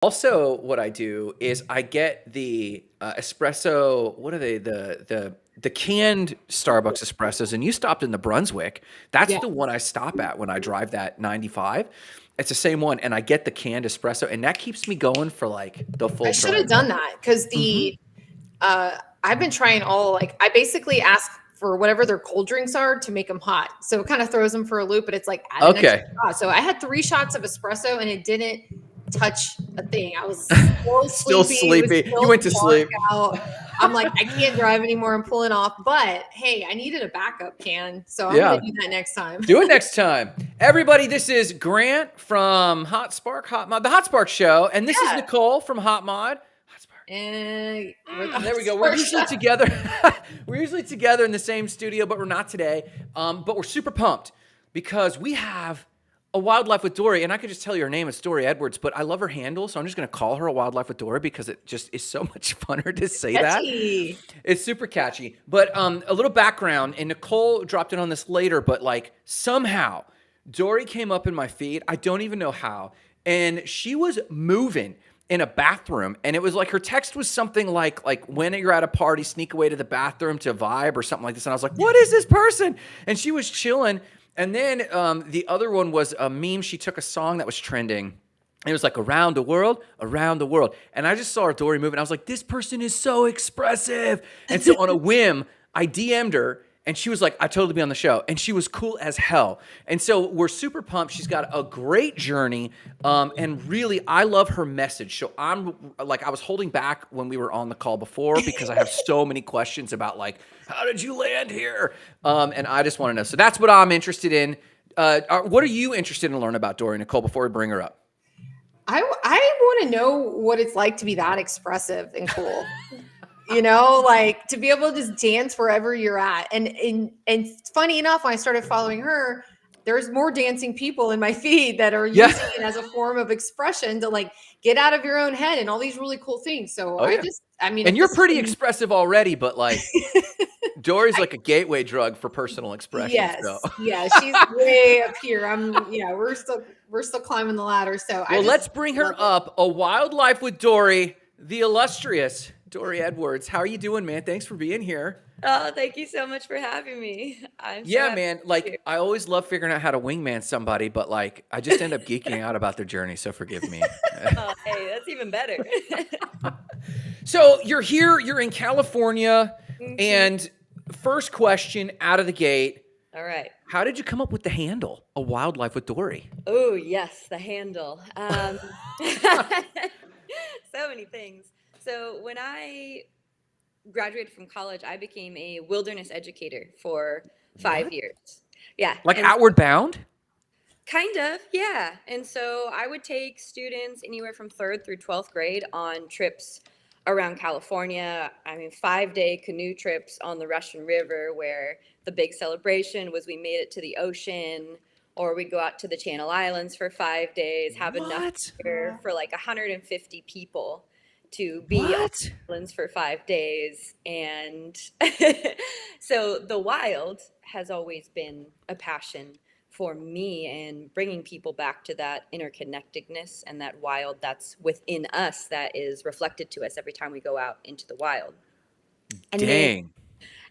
Also, what I do is I get the espresso. What are they? The canned Starbucks espressos. And you stopped in the Brunswick. That's Yeah. the one I stop at when I drive that 95. It's the same one, and I get the canned espresso, and that keeps me going for like the I full should drive have home. done that because Hmm. I've been trying I basically ask for whatever their cold drinks are to make them hot. So it kind of throws them for a loop, but it's like add an extra Okay, shot. So I had 3 shots of espresso and it didn't touch a thing. I was still still sleepy. It was sleepy. You still went to dark sleep. out. I'm like, I can't drive anymore. I'm pulling off. But hey, I needed a backup can. So I'm going to Yeah, do that next time. do it next time. Everybody, this is Grant from HotSpark, HotMod, the HotSpark Show, and this is Yeah. Nicole from HotMod. HotSpark. And we're the There we go. We're usually Porsche. together. We're usually together in the same studio, but we're not today. But we're super pumped because we have a Wildlife with Dori, and I could just tell you her name is Dori Edwards, but I love her handle, so I'm just going to call her a Wildlife with Dori because it just is so much funner to say that. Catchy. It's super catchy. But a little background, and Nicole dropped in on this later, but like somehow Dory came up in my feed. I don't even know how. And she was moving in a bathroom, and it was like her text was something like when you're at a party, sneak away to the bathroom to vibe or something like this. And I was like, what is this person? And she was chilling. And then the other one was a meme. She took a song that was trending. It was like around the world, around the world. And I just saw her Dory moving. I was like, this person is so expressive. And so on a whim, I DM'd her and she was like, I totally be on the show. And she was cool as hell. And so we're super pumped. She's got a great journey. And really, I love her message. So I'm like, I was holding back when we were on the call before because I have so many questions about like, how did you land here? And I just want to know. So that's what I'm interested in. What are you interested in learning about Dory, Nicole, before we bring her up? I want to know what it's like to be that expressive and cool. Like to be able to just dance wherever you're at. And funny enough, when I started following her, there's more dancing people in my feed that are Yeah. using it as a form of expression to like get out of your own head and all these really cool things. So Oh, yeah. I mean, And if you're this is pretty expressive already, but like Dory's I, like a gateway drug for personal expression. yes, So, yeah, she's way up here. Yeah, we're still climbing the ladder. So I well, just let's bring love her it. up. A Wildlife with Dory, the illustrious Dory Edwards. How are you doing, man? Thanks for being here. Oh, thank you so much for having me. I'm so Yeah, happy man. to be Like, I always love figuring out how to wingman somebody, but like, I just end up geeking out about their journey. So forgive me. here. Oh, hey, that's even better. So you're here, you're in California, Mhm. and first question out of the gate, All right. how did you come up with the handle, A Wildlife with Dory? Oh, yes, the handle. So many things. So when I graduated from college, I became a wilderness educator for What? 5 years. Yeah, Like and Outward Bound? kind of, yeah. And so I would take students anywhere from third through 12th grade on trips around California. I mean, 5 day canoe trips on the Russian River, where the big celebration was we made it to the ocean, or we'd go out to the Channel Islands for 5 days, have enough What? beer for like 150 people to be on What? the islands for 5 days. And so the wild has always been a passion for me, and bringing people back to that interconnectedness and that wild that's within us that is reflected to us every time we go out into the wild. And then Dang.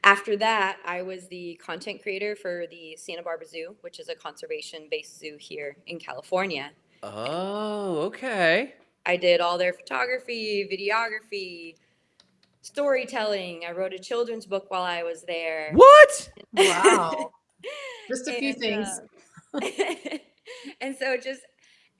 after that, I was the content creator for the Santa Barbara Zoo, which is a conservation based zoo here in California. Oh, okay. I did all their photography, videography, storytelling. I wrote a children's book while I was there. What? Wow, just a few and things. and so just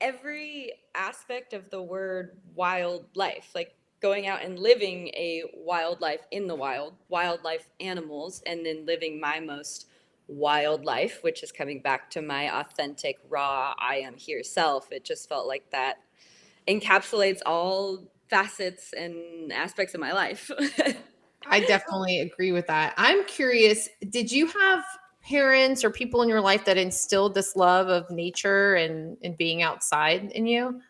every aspect of the word wildlife, like going out and living a wildlife in the wild, wildlife animals, and then living my most wildlife, which is coming back to my authentic, raw, I am here self. It just felt like that encapsulates all facets and aspects of my life. I definitely agree with that. I'm curious, did you have parents or people in your life that instilled this love of nature and being outside in you?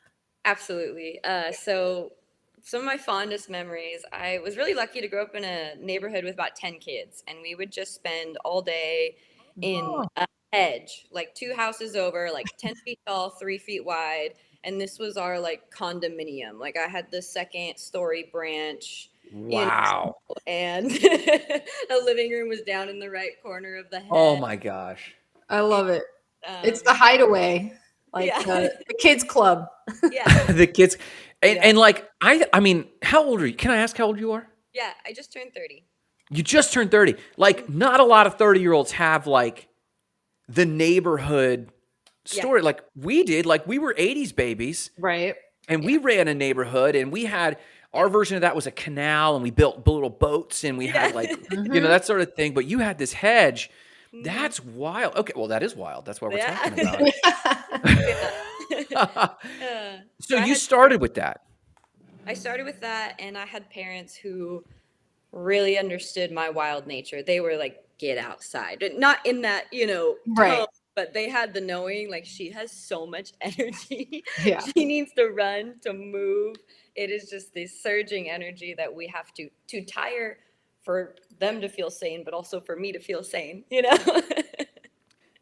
Absolutely. So some of my fondest memories, I was really lucky to grow up in a neighborhood with about 10 kids, and we would just spend all day in Oh, a hedge, like 2 houses over, like 10 feet tall, 3 feet wide. And this was our like condominium. Like I had the second story branch, you know, Wow. and the living room was down in the right corner of the Oh head. my gosh. I love it. It's the Um, hideaway, like yeah, the kids club. yeah, The kids Yeah. and like I mean, how old are you? Can I ask how old you are? yeah. I just turned 30. You just turned 30. Like not a lot of 30-year-olds have like the neighborhood Yeah, story like we did. Like we were 80s babies Right. and yeah, we ran a neighborhood and we had our version of that was a canal and we built little boats and we had yeah. like Mhm. that sort of thing. But you had this hedge. Mhm. That's wild. Okay, well that is wild. That's why we're Yeah. talking about it. Yeah. So So I you had started with that. I started with that, and I had parents who really understood my wild nature. They were like, "Get outside," not in that Right. tone, but they had the knowing. Like she has so much energy, Yeah. she needs to run to move. It is just this surging energy that we have to tire for them to feel sane, but also for me to feel sane.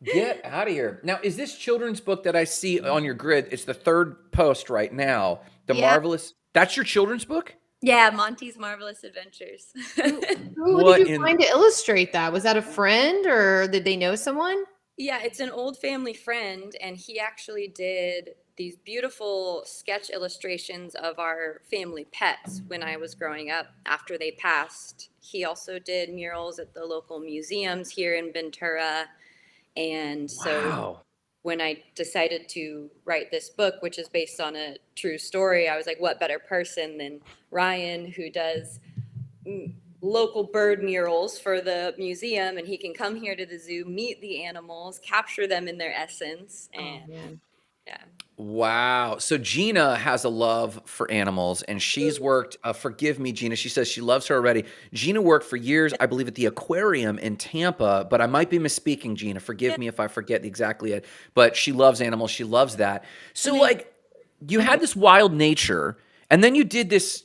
Get out of here. Now, is this children's book that I see on your grid? It's the third post right now. The Yeah. Marvelous. That's your children's book? Yeah, Monty's Marvelous Adventures. Who did What you in find to illustrate that? Was that a friend or did they know someone? Yeah, it's an old family friend, and he actually did these beautiful sketch illustrations of our family pets when I was growing up after they passed. He also did murals at the local museums here in Ventura. And so Wow. when I decided to write this book, which is based on a true story, I was like, what better person than Ryan, who does local bird murals for the museum, and he can come here to the zoo, meet the animals, capture them in their essence, Oh and man. yeah. Wow. So Gina has a love for animals and she's worked, forgive me, Gina. She says she loves her already. Gina worked for years, I believe, at the aquarium in Tampa, but I might be misspeaking, Gina. Forgive me if I forget exactly it, but she loves animals. She loves that. So, like, you had this wild nature and then you did this,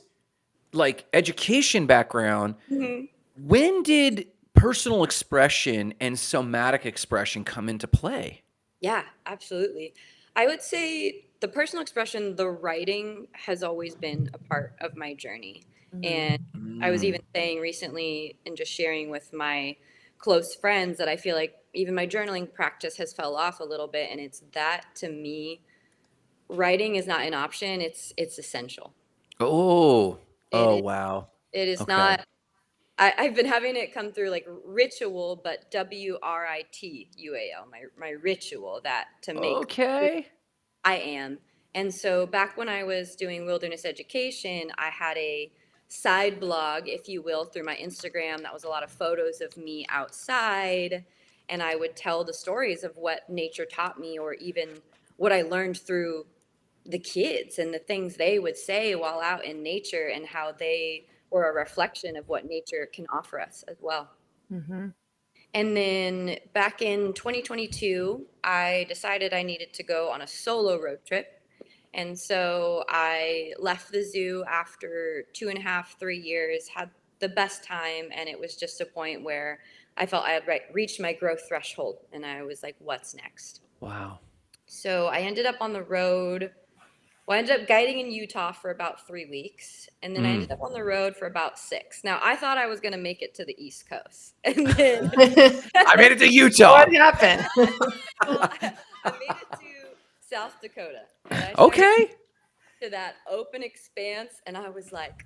like, education background. Mhm. When did personal expression and somatic expression come into play? Yeah, absolutely. I would say the personal expression, the writing has always been a part of my journey. And I was Mm. even saying recently and just sharing with my close friends that I feel like even my journaling practice has fell off a little bit. And it's that, to me, writing is not an option, it's essential. Oh, It oh, is wow. it is Okay. not. I've been having it come through like ritual, but WRITUAL, my ritual, that to make who Okay. I am. And so back when I was doing wilderness education, I had a side blog, if you will, through my Instagram. That was a lot of photos of me outside. And I would tell the stories of what nature taught me, or even what I learned through the kids and the things they would say while out in nature, and how they were a reflection of what nature can offer us as well. Mm-hmm. And then back in 2022, I decided I needed to go on a solo road trip. And so I left the zoo after 2.5, 3 years, had the best time. And it was just a point where I felt I had reached my growth threshold. And I was like, what's next? Wow. So I ended up on the road. Well, I ended up guiding in Utah for about 3 weeks, and then I ended Mm. up on the road for about 6. Now, I thought I was going to make it to the East Coast, and then I made it to Utah. What happened? well, I made it to South Dakota, and I showed up Okay. to that open expanse, and I was like,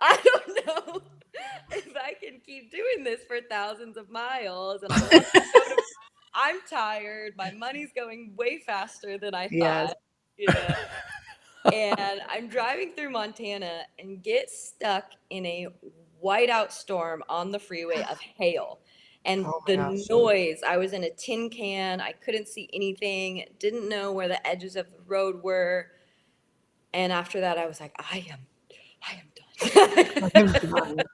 I don't know if I can keep doing this for thousands of miles. And I'm tired. My money's going way faster than I Yes. thought, And I'm driving through Montana and get stuck in a whiteout storm on the freeway of hail. And Oh my the gosh. noise, I was in a tin can. I couldn't see anything, didn't know where the edges of the road were. And after that, I was like, I am done. I'm done.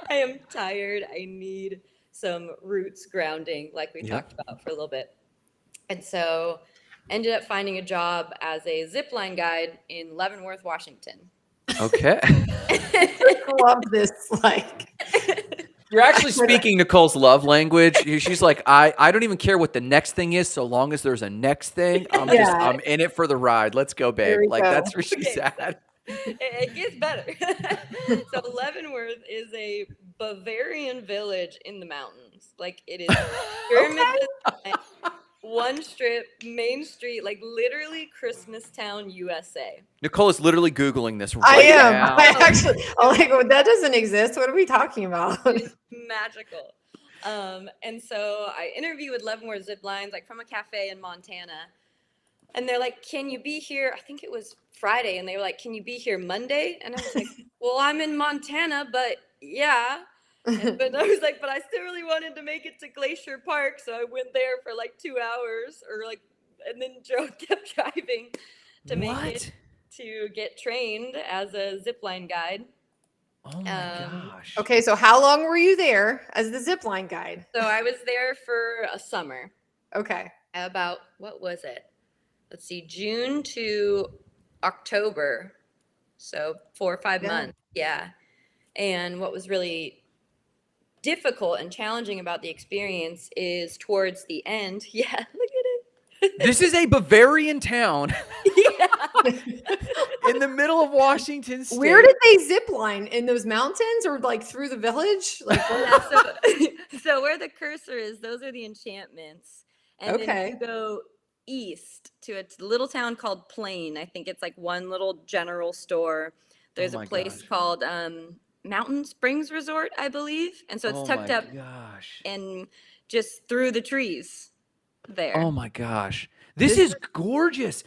I am tired. I need some roots grounding, like we Yep. talked about for a little bit. And so ended up finding a job as a zipline guide in Leavenworth, Washington. Okay. I love this. Like, You're actually speaking Nicole's love language. She's like, I don't even care what the next thing is, so long as there's a next thing. I'm in it for the ride. Let's go, babe. There we Like go. that's where she's Okay, at. it gets better. So Leavenworth is a Bavarian village in the mountains. Like it is pyramid design, one strip, main street, like literally Christmas Town, USA. Nicole is literally Googling this right I am. now. I actually, I'm like, well, that doesn't exist. What are we talking about? It's magical. And so I interviewed with Leavenworth Zip Lines, like from a cafe in Montana. And they're like, can you be here? I think it was Friday. And they were like, can you be here Monday? And I was like, well, I'm in Montana, but yeah. But I was like, but I still really wanted to make it to Glacier Park. So I went there for like 2 hours and then kept driving to make it to get trained as a zipline guide. Oh my gosh. Okay, so how long were you there as the zipline guide? So I was there for a summer. Okay. About, what was it? Let's see, June to October. So 4 or 5 months. Yeah. And what was really difficult and challenging about the experience is towards the end. Yeah, look at it. This is a Bavarian town Yeah. in the middle of Washington State. Where did they zip line? In those mountains or like through the village? Like Yeah, so where the cursor is, those are the enchantments. And then you go east to a little town called Plain. I think it's like one little general store. There's a place called Mountain Springs Resort, I believe. And so it's tucked up and just through the trees there. Oh my gosh. This is gorgeous.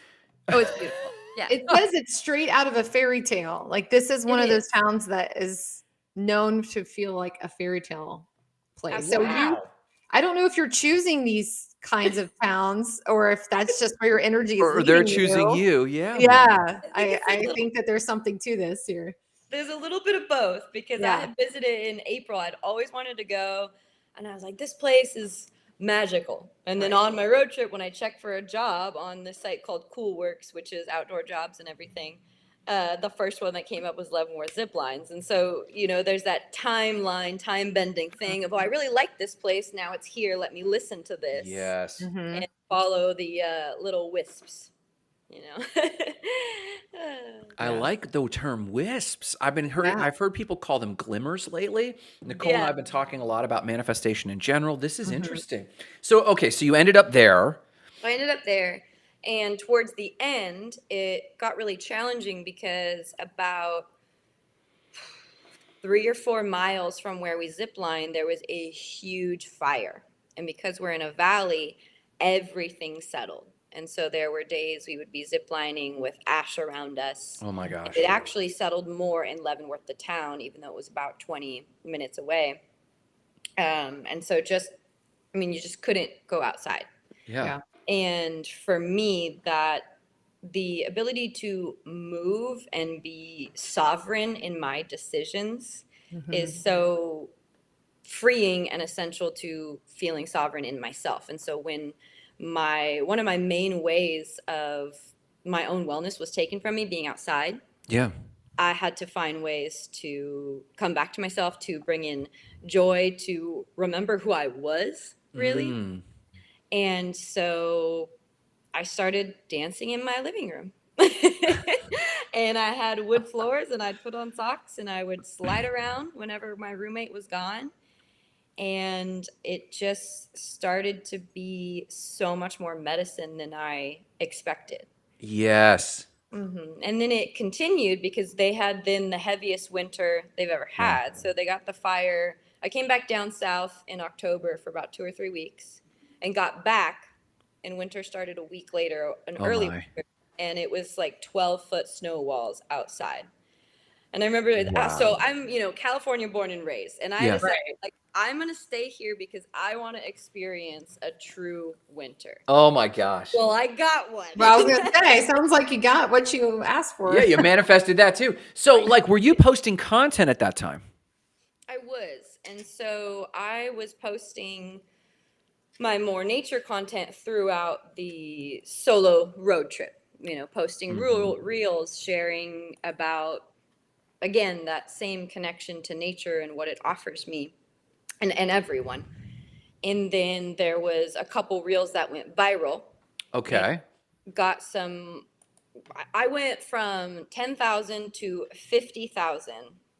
Oh, it's beautiful. Yeah. it says it's straight out of a fairy tale. Like this is one of those towns that is known to feel like a fairy tale place. So I don't know if you're choosing these kinds of towns or if that's just where your energy is. Or they're choosing you. Yeah. Yeah. I think that there's something to this here. There's a little bit of both because I had visited in April. I'd always wanted to go. And I was like, this place is magical. And then on my road trip, when I checked for a job on this site called Cool Works, which is outdoor jobs and everything, the first one that came up was Leavenworth Zip Lines. And so, there's that timeline, time bending thing of, oh, I really like this place. Now it's here. Let me listen to this. Yes. And follow the little wisps, I like the term wisps. I've heard people call them glimmers lately. Nicole and I have been talking a lot about manifestation in general. This is interesting. So, okay, so you ended up there. I ended up there. And towards the end, it got really challenging because about 3 or 4 miles from where we ziplined, there was a huge fire. And because we're in a valley, everything settled. And so there were days we would be ziplining with ash around us. Oh my gosh. It actually settled more in Leavenworth, the town, even though it was about 20 minutes away. And so you just couldn't go outside. Yeah. And for me, that the ability to move and be sovereign in my decisions is so freeing and essential to feeling sovereign in myself. And so when one of my main ways of my own wellness was taken from me being outside, I had to find ways to come back to myself, to bring in joy, to remember who I was really. And so I started dancing in my living room. And I had wood floors and I'd put on socks and I would slide around whenever my roommate was gone. And it just started to be so much more medicine than I expected. Yes. And then it continued because they had then the heaviest winter they've ever had. So they got the fire. I came back down south in October for about 2 or 3 weeks and got back, and winter started a week later, early winter, and it was like 12-foot snow walls outside. And I remember, so I'm, California born and raised, and I decided, I'm going to stay here because I want to experience a true winter. Oh my gosh. Well, I got one. Well, I was going to say, sounds like you got what you asked for. Yeah, you manifested that too. So, were you posting content at that time? I was. And so I was posting my more nature content throughout the solo road trip, posting reels, sharing about, again, that same connection to nature and what it offers me. and everyone. And then there was a couple reels that went viral and Okay. got some. I went from 10,000 to 50,000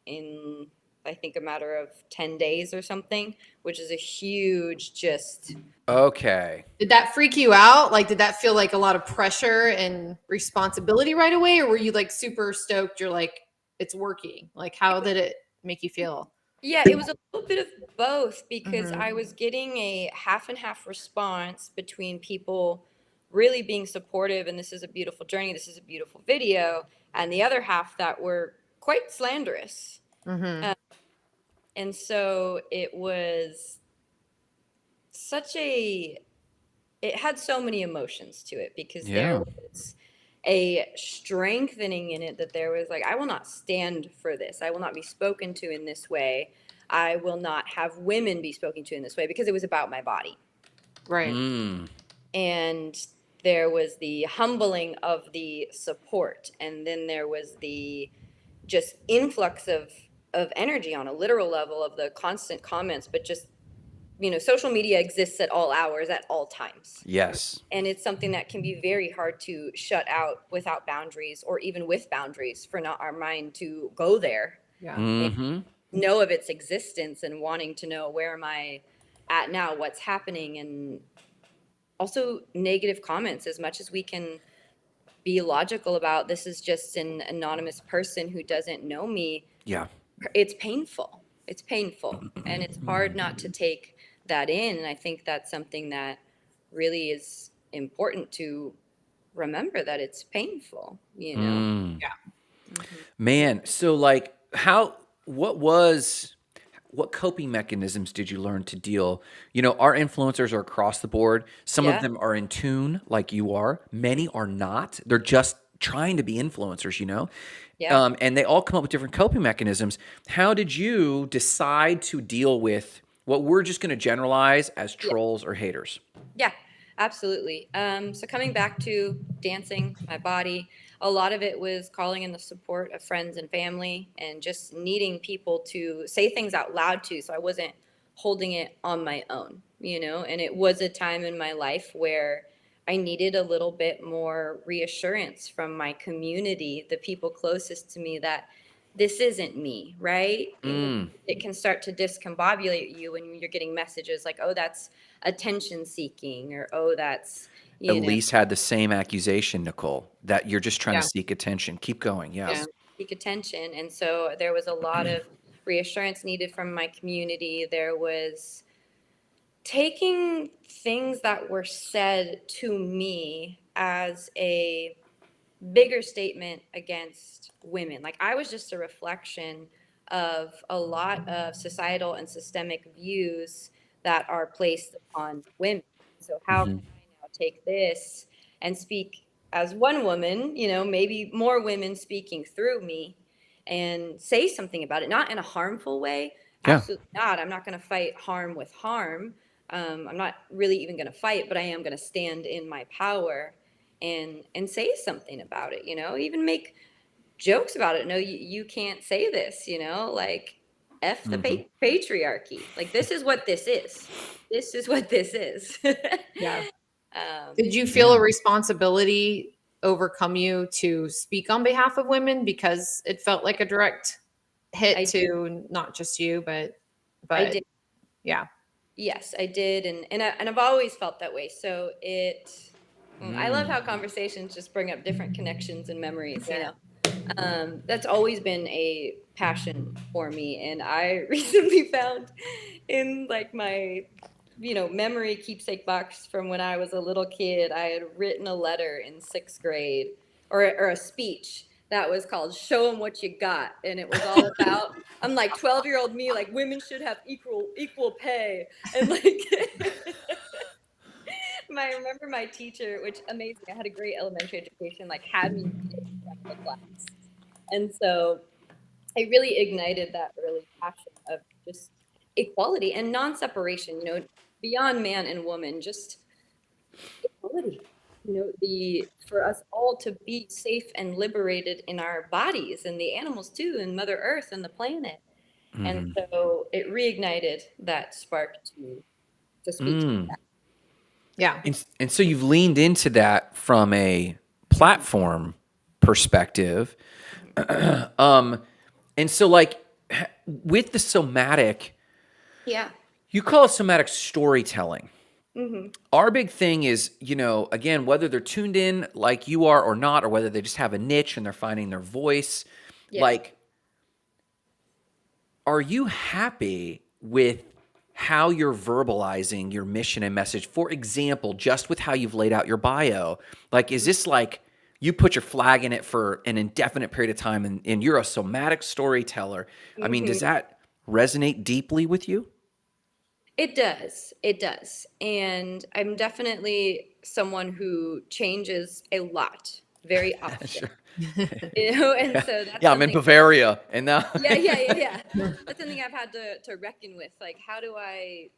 in, I think, a matter of 10 days or something, which is a huge just. Okay. Did that freak you out? Like, did that feel like a lot of pressure and responsibility right away? Or were you like super stoked? You're like, it's working. Like, how did it make you feel? Yeah, it was a little bit of both because Mhm. I was getting a half and half response between people really being supportive and this is a beautiful journey, this is a beautiful video, and the other half that were quite slanderous. Mhm. Uh, and so it was such a, it had so many emotions to it because there Yeah. was a strengthening in it that there was like, I will not stand for this. I will not be spoken to in this way. I will not have women be spoken to in this way because it was about my body. Right. Mm. And there was the humbling of the support. And then there was the just influx of energy on a literal level of the constant comments, but just, social media exists at all hours, at all times. Yes. And it's something that can be very hard to shut out without boundaries or even with boundaries for not our mind to go there Yeah. and Mm-hmm. know of its existence and wanting to know where am I at now, what's happening, and also negative comments as much as we can be logical about this is just an anonymous person who doesn't know me. Yeah. It's painful. It's painful. And it's hard not to take that in. And I think that's something that really is important to remember that it's painful, you know? Mm. Yeah. Mhm. Man, so like what coping mechanisms did you learn to deal? Our influencers are across the board. Some of Yeah. them are in tune like you are. Many are not. They're just trying to be influencers. Yeah. And they all come up with different coping mechanisms. How did you decide to deal with what we're just going to generalize as Yeah. trolls or haters? Yeah, absolutely. So coming back to dancing, my body, a lot of it was calling in the support of friends and family and just needing people to say things out loud to. So I wasn't holding it on my own, and it was a time in my life where I needed a little bit more reassurance from my community, the people closest to me, that this isn't me, right? And Mm. it can start to discombobulate you when you're getting messages like, oh, that's attention seeking, or oh, that's, Elise had the same accusation, Nicole, that you're just trying to Yeah. seek attention. Keep going. Yeah. Yes. seek attention. And so there was a lot of reassurance needed from my community. There was taking things that were said to me as a bigger statement against women. Like I was just a reflection of a lot of societal and systemic views that are placed upon women. So how can Mhm. I now take this and speak as one woman, maybe more women speaking through me and say something about it, not in a harmful way. Yeah. Absolutely not. I'm not going to fight harm with harm. I'm not really even going to fight, but I am going to stand in my power and say something about it, even make jokes about it. No, you can't say this, like F the Mhm. patriarchy. Like this is what this is. This is what this is. Yeah. um, Did you feel Yeah. a responsibility overcome you to speak on behalf of women because it felt like a direct hit I to not just you, but I but did. yeah. Yes, I did, and I've always felt that way. So I love Mm. how conversations just bring up different connections and memories. Yeah. That's always been a passion for me, and I recently found in like my memory keepsake box from when I was a little kid, I had written a letter in 6th grade, or a speech that was called "Show 'em What You Got," and it was all about. I'm like 12-year-old me, like women should have equal pay, and like I remember my teacher, which amazing. I had a great elementary education, like had me read it in front of the class. And so it really ignited that early passion of just equality and non-separation, beyond man and woman, just equality. The for us all to be safe and liberated in our bodies and the animals too, and Mother Earth and the planet. And Mm-hmm. so it reignited that spark to speak. Mm. Yeah. And so you've leaned into that from a Mhm. platform perspective. Mhm. Um, and so like with the somatic, Yeah. you call it somatic storytelling. Hmm. Our big thing is, again, whether they're tuned in like you are or not, or whether they just have a niche and they're finding their voice, Yeah. like, are you happy with how you're verbalizing your mission and message? For example, just with how you've laid out your bio, like, is this like you put your flag in it for an indefinite period of time and you're a somatic storyteller? I mean, does Hmm. that resonate deeply with you? It does. It does. And I'm definitely someone who changes a lot very often. Sure. And Yeah. so that's Yeah, I'm in something. Bavaria and now Yeah. That's something I've had to reckon with. Like, how do I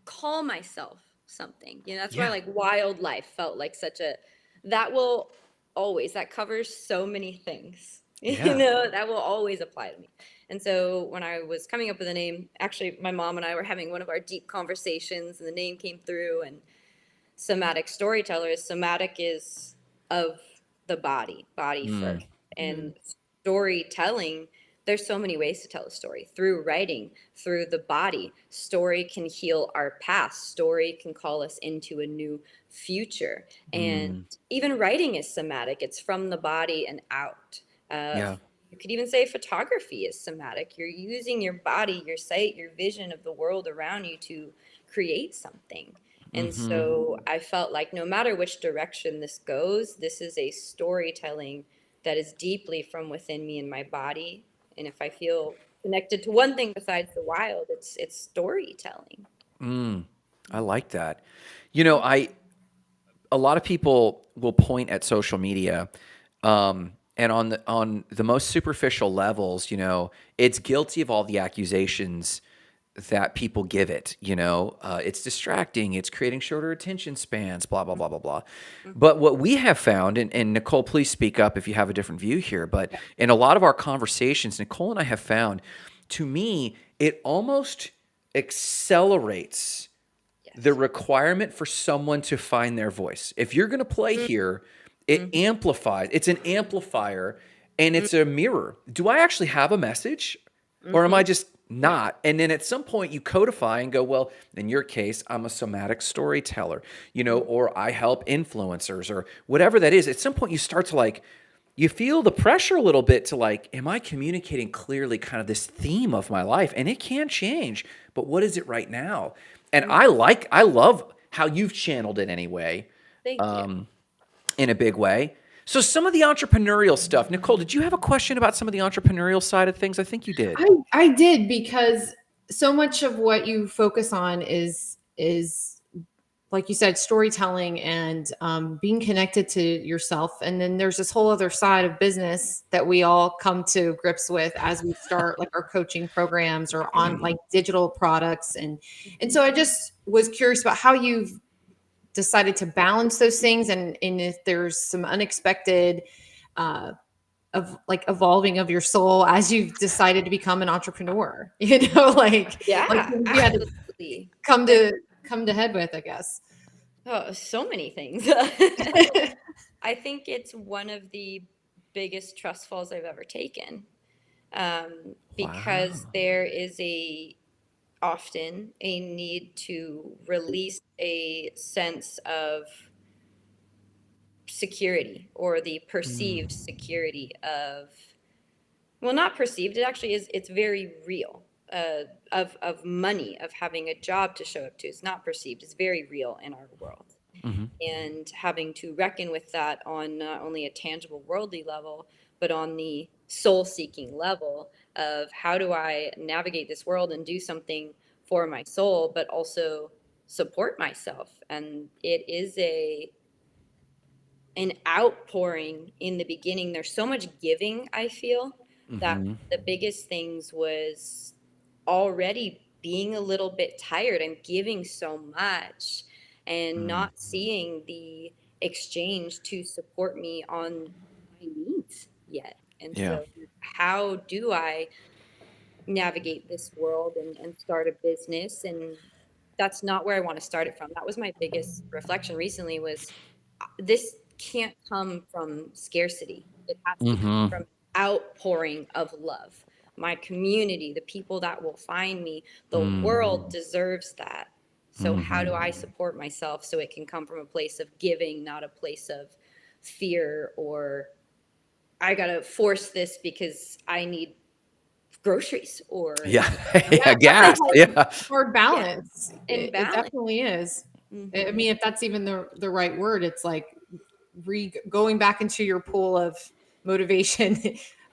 call myself something? That's why Yeah. like wildlife felt like such a, that will always, that covers so many things. Yeah. That will always apply to me. And so when I was coming up with a name, actually my mom and I were having one of our deep conversations and the name came through, and somatic storytellers, somatic is of the body Mm, first. And storytelling, there's so many ways to tell a story: through writing, through the body. Story can heal our past, story can call us into a new future. And mm, even writing is somatic, it's from the body and out. uh, yeah. you could even say photography is somatic. You're using your body, your sight, your vision of the world around you to create something. And Hmm. so I felt like no matter which direction this goes, this is a storytelling that is deeply from within me and my body. And if I feel connected to one thing besides the wild, it's storytelling. Mm, I like that. I a lot of people will point at social media, and on the most superficial levels, it's guilty of all the accusations that people give it. It's distracting, it's creating shorter attention spans, blah blah blah blah blah. But what we have found, and Nicole, please speak up if you have a different view here. But Yeah. in a lot of our conversations, Nicole and I have found, to me, it almost accelerates the Yes. requirement for someone to find their voice. If you're going to play here, it Mm-hmm. amplifies. It's an amplifier and it's a mirror. Do I actually have a message or am Mm-hmm. I just not? And then at some point you codify and go, well, in your case, I'm a somatic storyteller, or I help influencers or whatever that is. At some point you start to like, you feel the pressure a little bit to like, am I communicating clearly kind of this theme of my life? And it can change, but what is it right now? And Mm-hmm. I love how you've channeled it anyway, Thank you. in a big way. So some of the entrepreneurial stuff, Nicole, did you have a question about some of the entrepreneurial side of things? I think you did. I did, because so much of what you focus on is like you said, storytelling and being connected to yourself. And then there's this whole other side of business that we all come to grips with as we start like our coaching programs or on like digital products. And so I just was curious about how you've decided to balance those things, and if there's some unexpected uh, of like evolving of your soul as you've decided to become an entrepreneur, like Yeah, things you had to absolutely. come Like, to come to head with, I guess. oh, so many things. I think it's one of the biggest trust falls I've ever taken, because Wow. there is often a need to release a sense of security, or the perceived security of, well, not perceived, it actually is, it's very real, of money, of having a job to show up to. It's not perceived, it's very real in our world. Hmm. And having to reckon with that on not only a tangible worldly level, but on the soul seeking level of how do I navigate this world and do something for my soul, but also support myself. And it is an outpouring in the beginning. There's so much giving, I feel, that Hmm. the biggest things was already being a little bit tired and giving so much and Mm. not seeing the exchange to support me on my needs yet. And Yeah. so how do I navigate this world and start a business. And that's not where I want to start it from. That was my biggest reflection recently was this can't come from scarcity. It has to come Mm-hmm. from outpouring of love. My community, the people that will find me, the world deserves that. So how do I support myself so it can come from a place of giving, not a place of fear or I gotta force this because I need groceries or Yeah. Yeah, Yeah. that's a Gas. Yeah. hard balance. and It balance. definitely is. I Mhm. mean, if that's even the right word, it's like going back into your pool of motivation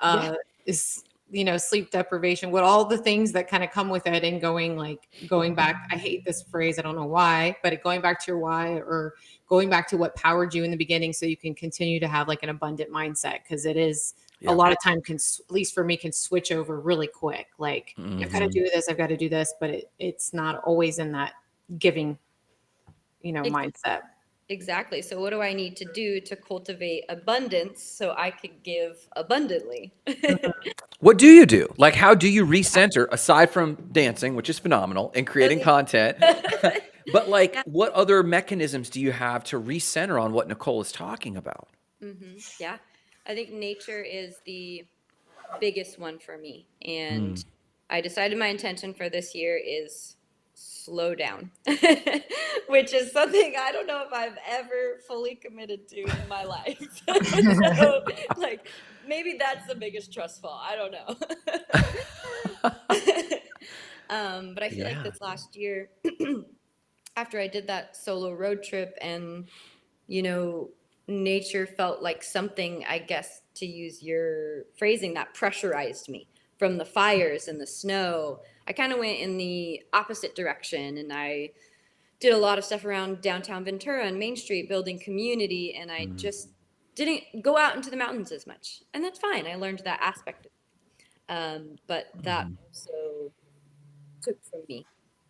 Yeah. is sleep deprivation, what all the things that kind of come with it, and going back. I hate this phrase, I don't know why, but going back to your why, or going back to what powered you in the beginning, so you can continue to have like an abundant mindset, because it is a Yeah. lot of time can, at least for me, can switch over really quick. Like, I've got to do this, I've got to do this, but it's not always in that giving Ex- mindset. Exactly. So what do I need to do to cultivate abundance so I could give abundantly? What do you do? Like, how do you recenter aside from dancing, which is phenomenal, and creating content? But like, Yeah. what other mechanisms do you have to recenter on what Nicole is talking about? Yeah. I think nature is the biggest one for me. And I decided my intention for this year is slow down, which is something I don't know if I've ever fully committed to in my life. So, like, maybe that's the biggest trust fall. I don't know. But I feel like Yeah. this last year, after I did that solo road trip and you know, nature felt like something, I guess, to use your phrasing, that pressurized me from the fires and the snow. I kind of went in the opposite direction and I did a lot of stuff around downtown Ventura and Main Street, building community, and I just didn't go out into the mountains as much. And that's fine. I learned that aspect. But that also took from me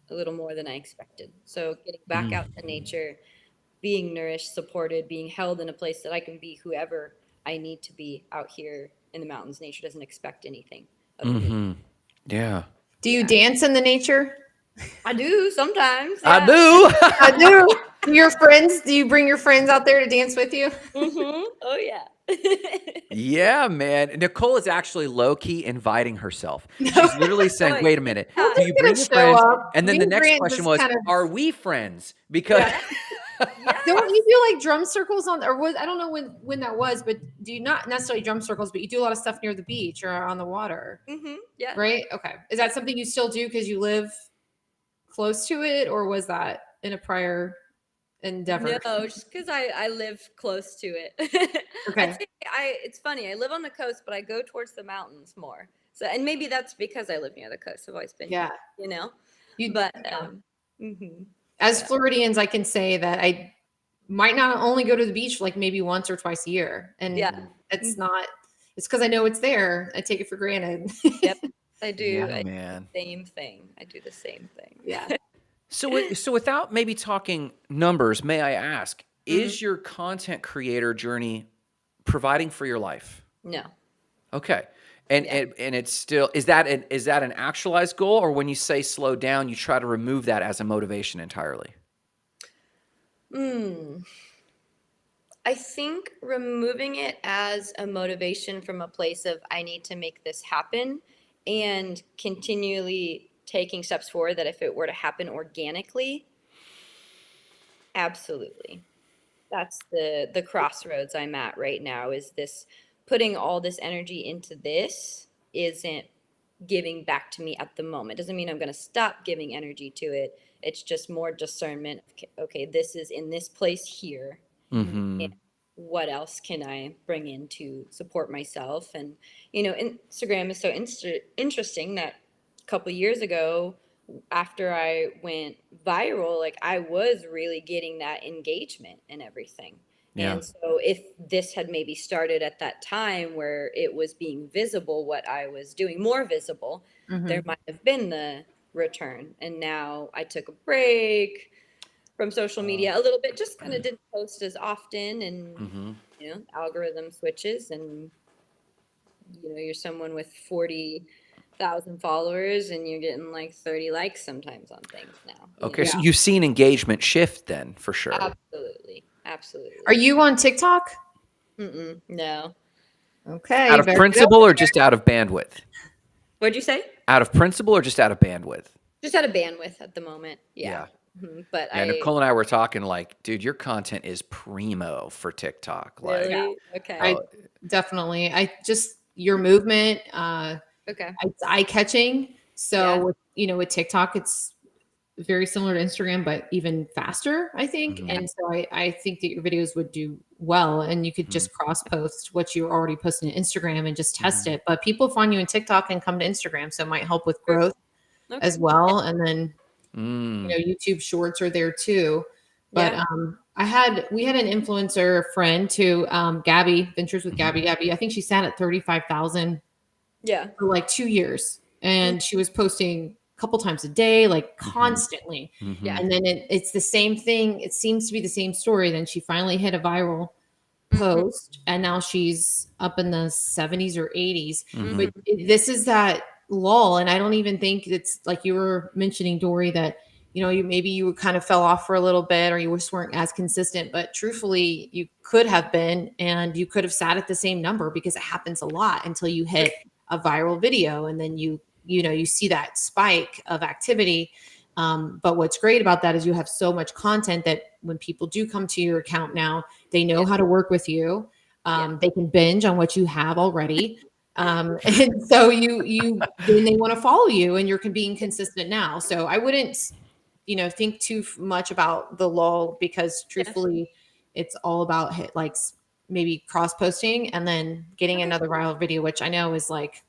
a little more than I expected. So getting back out to nature, being nourished, supported, being held in a place that I can be whoever I need to be out here in the mountains. Nature doesn't expect anything of me. Yeah. Do you Yeah. dance in the nature? I do sometimes. I Yeah. do. I do. Do you bring your friends out there to dance with you? Oh, yeah. Yeah, man. Nicole is actually low key inviting herself. No, She's literally saying, Like, wait a minute, we're yeah. do just you gonna bring your show friends? up. And then Me the and next Grant question just was, kind of. are we friends? Because Yeah. Yes. Don't you do like drum circles on, or was, I don't know when that was, but do you not necessarily drum circles, but you do a lot of stuff near the beach or on the water, Yeah. right? Okay. Is that something you still do because you live close to it, or was that in a prior endeavor? No, just because I live close to it. I'd Okay. say it's funny. I live on the coast, but I go towards the mountains more. So, and maybe that's because I live near the coast. I've always been here, Yeah. you know? You, But, as yeah. Floridians, I can say that I might not only go to the beach like maybe once or twice a year. And Yeah. it's Mhm. not, it's because I know it's there. I take it for granted. Yep. I do. yeah, I do man. the same thing. I do the same thing. Yeah. So without maybe talking numbers, may I ask, Mhm. is your content creator journey providing for your life? No. Okay. And, Yeah. and it's still, is that an actualized goal, or when you say slow down, you try to remove that as a motivation entirely? I think removing it as a motivation from a place of I need to make this happen and continually taking steps forward that if it were to happen organically, absolutely. That's the crossroads I'm at right now is this putting all this energy into this isn't giving back to me at the moment. Doesn't mean I'm going to stop giving energy to it. It's just more discernment. Okay, this is in this place here. And what else can I bring in to support myself? And, Instagram is so interesting that a couple years ago, after I went viral, like I was really getting that engagement and everything. Yeah. And so if this had maybe started at that time where it was being visible, what I was doing more visible, there might have been the return. And now I took a break from social media a little bit, just kind of didn't post as often and, algorithm switches and, you're someone with 40,000 1,000 followers and you're getting like 30 likes sometimes on things now. Okay, so you've seen engagement shift then, for sure. Absolutely. Are you on TikTok? No. Okay. Out of principle or just out of bandwidth? What'd you say? Out of principle or just out of bandwidth? Just out of bandwidth at the moment. Yeah. But Nicole and I were talking like, dude, your content is primo for TikTok. Like, really? Okay. I definitely. Your movement, Okay. it's eye catching. So with TikTok, it's very similar to Instagram, but even faster, I think. And so I think that your videos would do well, and you could just cross post what you already posted on Instagram and just test it. But people find you in TikTok and come to Instagram, so it might help with growth as well. And then YouTube Shorts are there too. But we had an influencer friend too, Gabby, Ventures with Gabby. I think she sat at 35,000 for like 2 years, and she was posting a couple times a day, like constantly. And then it's the same thing. It seems to be the same story. Then she finally hit a viral post, and now she's up in the 70s or 80s. But this is that lull, and I don't even think it's like you were mentioning, Dori, that you kind of fell off for a little bit, or you just weren't as consistent. But truthfully, you could have been, and you could have sat at the same number, because it happens a lot until you hit a viral video, and then you see that spike of activity. But what's great about that is you have so much content that when people do come to your account now, they know how to work with you. They can binge on what you have already. And so then they want to follow you, and you're being consistent now. So I wouldn't, think too much about the lull, because truthfully, it's all about maybe cross posting and then getting another viral video, which I know is like,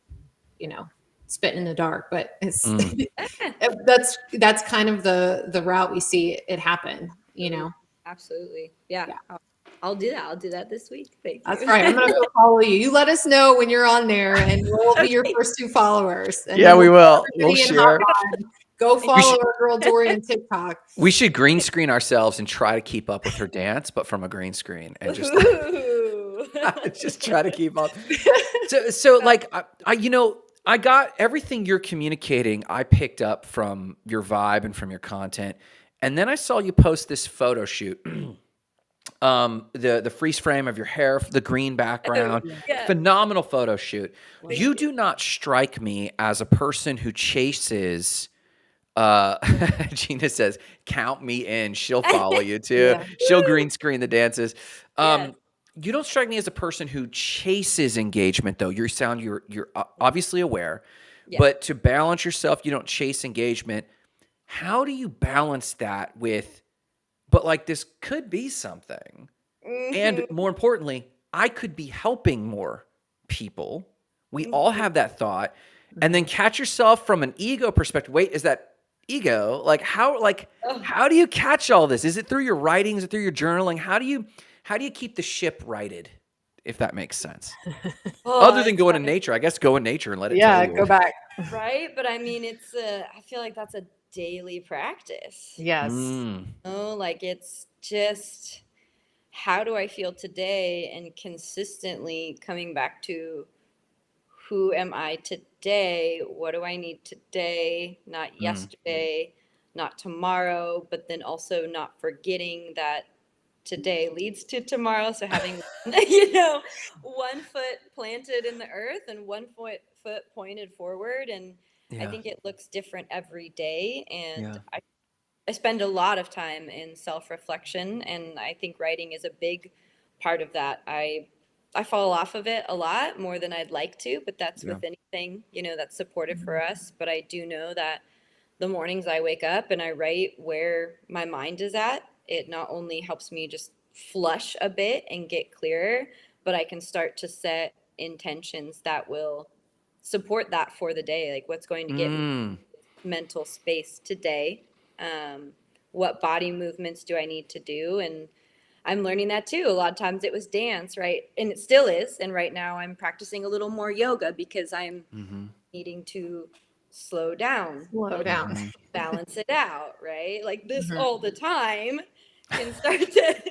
spitting in the dark, but it's that's kind of the route we see it happen, Absolutely. Yeah. I'll do that. I'll do that this week. Thank you. That's right. I'm going to go follow you. You let us know when you're on there, and we'll be your first 2 followers. And we will. We'll share. Go follow our girl Dori on TikTok. We should green screen ourselves and try to keep up with her dance, but from a green screen, and just just try to keep up. So like, I got everything you're communicating. I picked up from your vibe and from your content, and then I saw you post this photo shoot. The freeze frame of your hair, the green background, phenomenal photo shoot. You do not strike me as a person who chases. Gina says, "Count me in." She'll follow you too. She'll green screen the dances. You don't strike me as a person who chases engagement, though. You're obviously aware, but to balance yourself, you don't chase engagement. How do you balance that with? But like, this could be something. And more importantly, I could be helping more people. We all have that thought. And then catch yourself from an ego perspective. Wait, is that ego? How do you catch all this? Is it through your writings? Is it through your journaling? How do you keep the ship righted, if that makes sense? Other than going in nature. I guess go in nature and let it tell you. Go back. Right? But I mean, I feel like that's a daily practice. Yes. It's just, how do I feel today, and consistently coming back to, who am I today? What do I need today? Not yesterday, not tomorrow, but then also not forgetting that today leads to tomorrow. So having, one foot planted in the earth and one foot pointed forward. And I think it looks different every day. And I spend a lot of time in self-reflection, and I think writing is a big part of that. I fall off of it a lot, more than I'd like to, but that's with anything, that's supportive for us. But I do know that the mornings I wake up and I write where my mind is at, it not only helps me just flush a bit and get clearer, but I can start to set intentions that will support that for the day. Like, what's going to get me mental space today? What body movements do I need to do? And I'm learning that too. A lot of times it was dance, right? And it still is. And right now I'm practicing a little more yoga, because I'm needing to slow down, balance it out, right? Like this all the time can start to,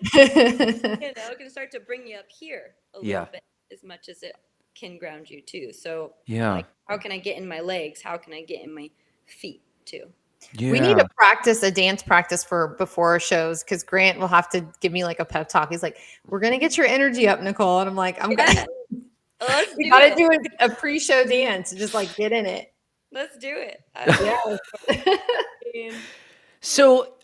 can start to bring you up here a little bit, as much as it can ground you too. So Yeah. like, how can I get in my legs? How can I get in my feet too? We need to Yeah. practice a dance practice for before shows because Grant will have to give me like a pep talk. He's like, "We're gonna get your energy up, Nicole," and I'm like, "I'm Yeah, gonna." let's We do gotta it. do a pre-show dance. Just like get in it. Let's do it. Yeah. mean, So,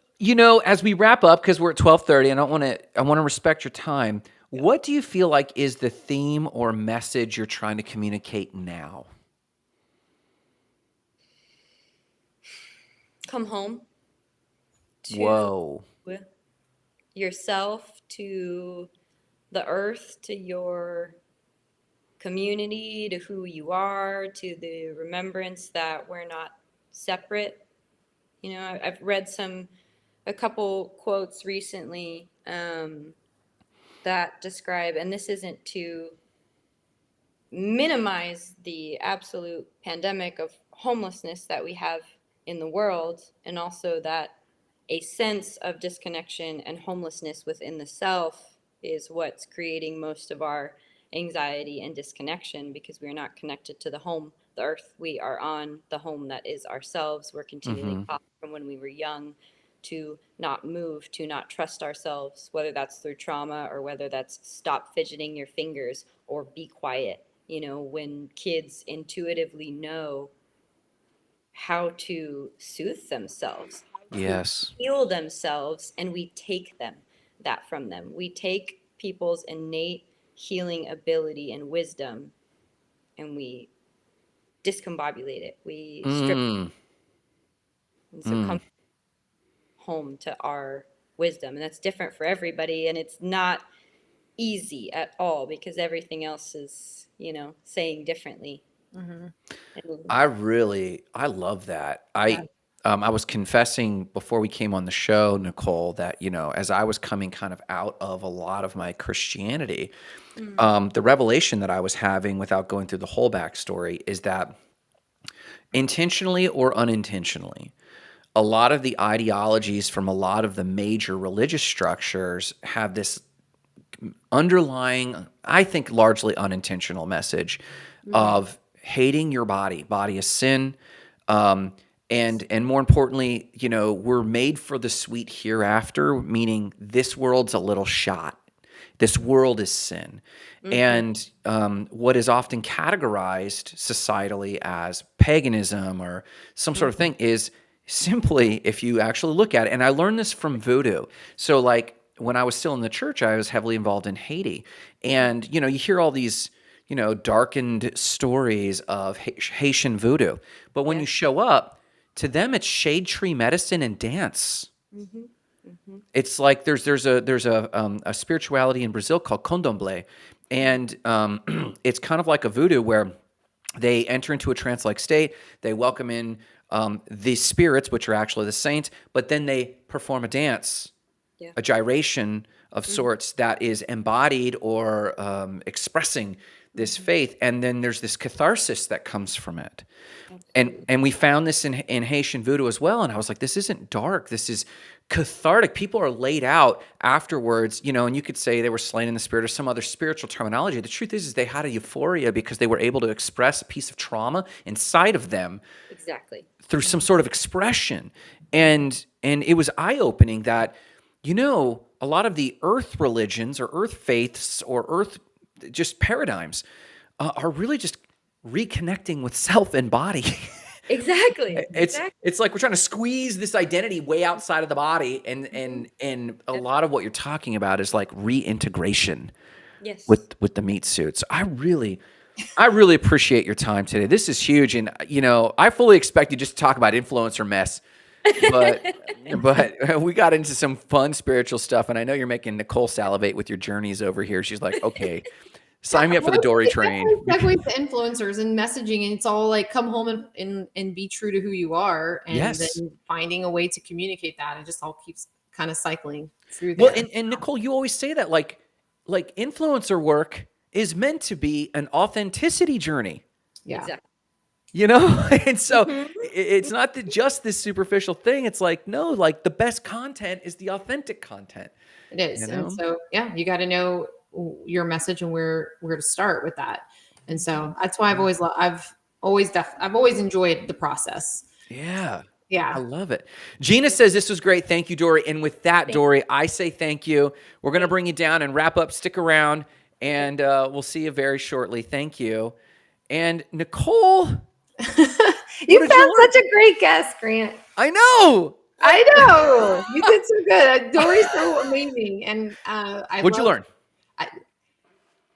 as we wrap up, because we're at 12:30, I want to respect your time. What do you feel like is the theme or message you're trying to communicate now? come home to Whoa. yourself, to the earth, to your community, to who you are, to the remembrance that we're not separate. I've read a couple quotes recently that describe, and this isn't to minimize the absolute pandemic of homelessness that we have in the world, and also that a sense of disconnection and homelessness within the self is what's creating most of our anxiety and disconnection, because we are not connected to the home, the earth we are on, the home that is ourselves. We're continually taught from when we were young to not move, to not trust ourselves, whether that's through trauma or whether that's stop fidgeting your fingers or be quiet. When kids intuitively know how to soothe themselves, to Yes. heal themselves, and we take that from them. We take people's innate healing ability and wisdom, and we discombobulate it. We strip it. Mm. And so come home to our wisdom, and that's different for everybody, and it's not easy at all because everything else is, saying differently. Mhm. And I love that. I was confessing before we came on the show, Nicole, that, as I was coming kind of out of a lot of my Christianity, the revelation that I was having without going through the whole backstory is that intentionally or unintentionally, a lot of the ideologies from a lot of the major religious structures have this underlying, I think largely unintentional message of hating your body. Body is sin. And more importantly, we're made for the sweet hereafter, meaning this world's a little shot. This world is sin. And what is often categorized societally as paganism or some sort of thing is simply, if you actually look at it, and I learned this from voodoo. So like when I was still in the church, I was heavily involved in Haiti. And, you hear all these, darkened stories of Haitian voodoo. But when Yeah. you show up, to them, it's shade tree medicine and dance. It's like there's a spirituality in Brazil called candomblé, and it's kind of like a voodoo where they enter into a trance-like state. They welcome in the spirits, which are actually the saints, but then they perform a dance, Yeah. a gyration of sorts that is embodied or expressing this faith, and then there's this catharsis that comes from it. And we found this in Haitian voodoo as well. And I was like, this isn't dark. This is cathartic. People are laid out afterwards, and you could say they were slain in the spirit or some other spiritual terminology. The truth is they had a euphoria because they were able to express a piece of trauma inside of them Exactly. through some sort of expression. And it was eye-opening that, a lot of the earth religions or earth faiths or earth just paradigms are really just reconnecting with self and body. Exactly. It's like we're trying to squeeze this identity way outside of the body, and a lot of what you're talking about is like reintegration Yes. with the meat suits. I really appreciate your time today. This is huge, and I fully expect you just to talk about influencer mess, but we got into some fun spiritual stuff, and I know you're making Nicole salivate with your journeys over here. She's like, okay. Sign me up for the Dori train. Segues to influencers and messaging, and it's all like come home and be true to who you are, and Yes. then finding a way to communicate that. It just all keeps kind of cycling through there. Well, and Nicole, you always say that like influencer work is meant to be an authenticity journey. Yeah. Exactly. And so it's not just this superficial thing. It's like, no, like the best content is the authentic content. It is. You know? And so, yeah, you got to know your message and where to start with that. And so that's why I've always enjoyed the process. Yeah. Yeah. I love it. Gina says this was great. Thank you, Dori. And with that, Dori, I say thank you. We're going to bring you down and wrap up. Stick around, and we'll see you very shortly. Thank you. And Nicole, You found such a great guest, Grant. I know. I know. You did so good. Dori's so amazing. And What'd you learn?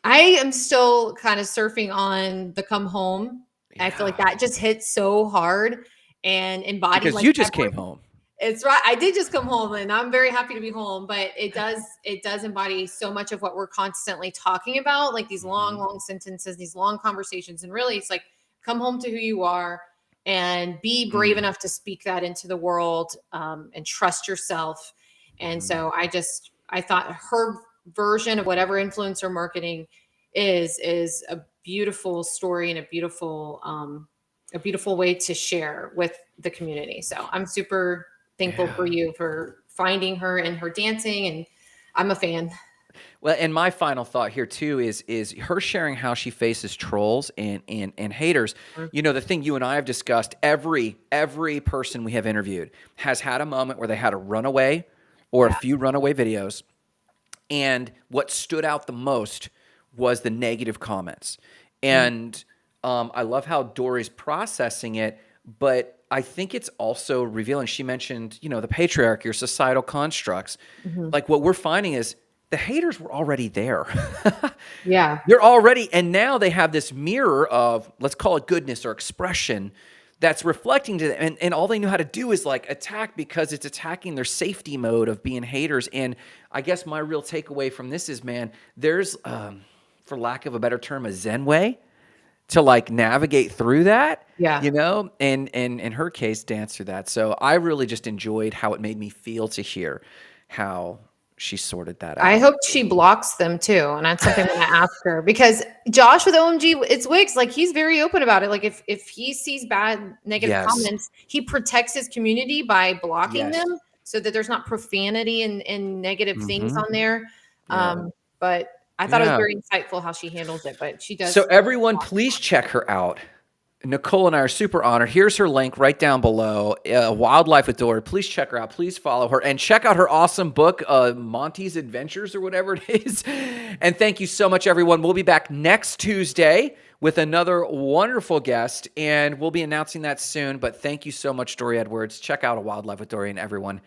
I am still kind of surfing on the come home. Yeah. I feel like that just hits so hard and embodies. Because you just came home. It's right. I did just come home, and I'm very happy to be home, but it does embody so much of what we're constantly talking about, like these long sentences, these long conversations. And really, it's like, come home to who you are and be brave enough to speak that into the world, and trust yourself. And so I thought her version of whatever influencer marketing is a beautiful story and a beautiful way to share with the community. So I'm super thankful for you for finding her and her dancing, and I'm a fan. Well, and my final thought here too is her sharing how she faces trolls and haters. You know, the thing you and I have discussed, every person we have interviewed has had a moment where they had a runaway or a few runaway videos, and what stood out the most was the negative comments. And I love how Dori's processing it, but I think it's also revealing. She mentioned, you know, the patriarchy or societal constructs. Like what we're finding is the haters were already there. Yeah. They're already, and now they have this mirror of, let's call it goodness or expression, that's reflecting to them. And all they know how to do is like attack, because it's attacking their safety mode of being haters. And I guess my real takeaway from this is, man, there's, for lack of a better term, a Zen way to like navigate through that, you know, and in her case, dance through that. So I really just enjoyed how it made me feel to hear how she sorted that out. I hope she blocks them too. And that's something I'm going to ask her, because Josh with OMG, it's Wix, like he's very open about it. Like if he sees bad negative comments, he protects his community by blocking them so that there's not profanity and negative things on there. But I thought it was very insightful how she handles it, but she does. So everyone, please check her out. Nicole and I are super honored. Here's her link right down below, Wildlife with Dori. Please check her out. Please follow her and check out her awesome book, Monty's Adventures or whatever it is. And thank you so much, everyone. We'll be back next Tuesday with another wonderful guest, and we'll be announcing that soon. But thank you so much, Dori Edwards. Check out A Wildlife with Dori, and everyone,